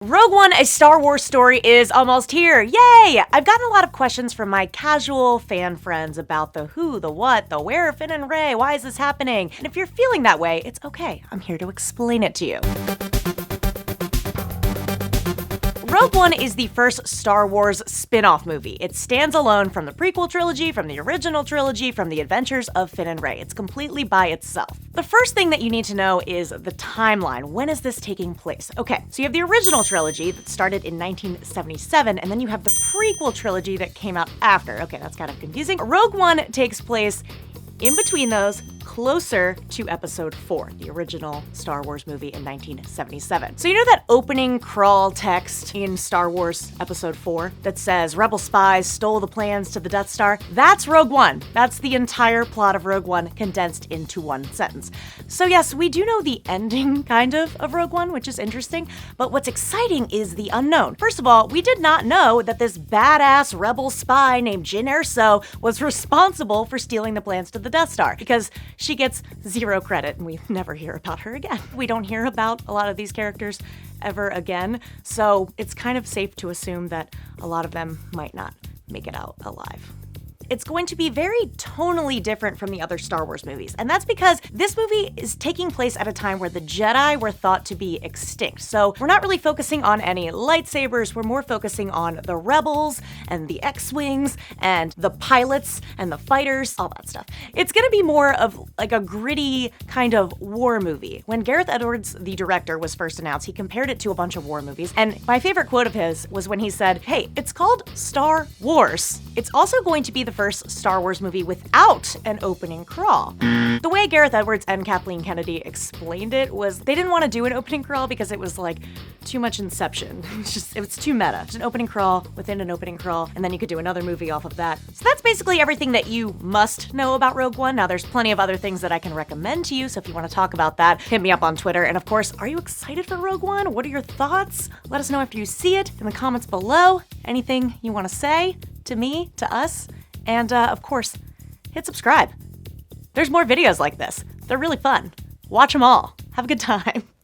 Rogue One, a Star Wars story, is almost here. Yay! I've gotten a lot of questions from my casual fan friends about the who, the what, the where, Finn and Rey, why is this happening? And if you're feeling that way, it's okay. I'm here to explain it to you. Rogue One is the first Star Wars spin-off movie. It stands alone from the prequel trilogy, from the original trilogy, from the adventures of Finn and Rey. It's completely by itself. The first thing that you need to know is the timeline. When is this taking place? Okay, so you have the original trilogy that started in 1977, and then you have the prequel trilogy that came out after. Okay, that's kind of confusing. Rogue One takes place in between those, closer to Episode 4, the original Star Wars movie in 1977. So you know that opening crawl text in Star Wars Episode 4 that says, "Rebel spies stole the plans to the Death Star"? That's Rogue One. That's the entire plot of Rogue One condensed into one sentence. So yes, we do know the ending, kind of Rogue One, which is interesting, but what's exciting is the unknown. First of all, we did not know that this badass rebel spy named Jyn Erso was responsible for stealing the plans to the Death Star, because she gets zero credit and we never hear about her again. We don't hear about a lot of these characters ever again, so it's kind of safe to assume that a lot of them might not make it out alive. It's going to be very tonally different from the other Star Wars movies, and that's because this movie is taking place at a time where the Jedi were thought to be extinct. So we're not really focusing on any lightsabers, we're more focusing on the rebels and the X-Wings and the pilots and the fighters, all that stuff. It's gonna be more of like a gritty kind of war movie. When Gareth Edwards, the director, was first announced, he compared it to a bunch of war movies, and my favorite quote of his was when he said, "Hey, it's called Star Wars. It's also going to be the first Star Wars movie without an opening crawl." The way Gareth Edwards and Kathleen Kennedy explained it was they didn't want to do an opening crawl because it was like too much Inception. It was too meta. Just an opening crawl within an opening crawl, and then you could do another movie off of that. So that's basically everything that you must know about Rogue One. Now there's plenty of other things that I can recommend to you, so if you want to talk about that, hit me up on Twitter. And of course, are you excited for Rogue One? What are your thoughts? Let us know after you see it in the comments below. Anything you want to say to me, to us? And of course, hit subscribe. There's more videos like this. They're really fun. Watch them all. Have a good time.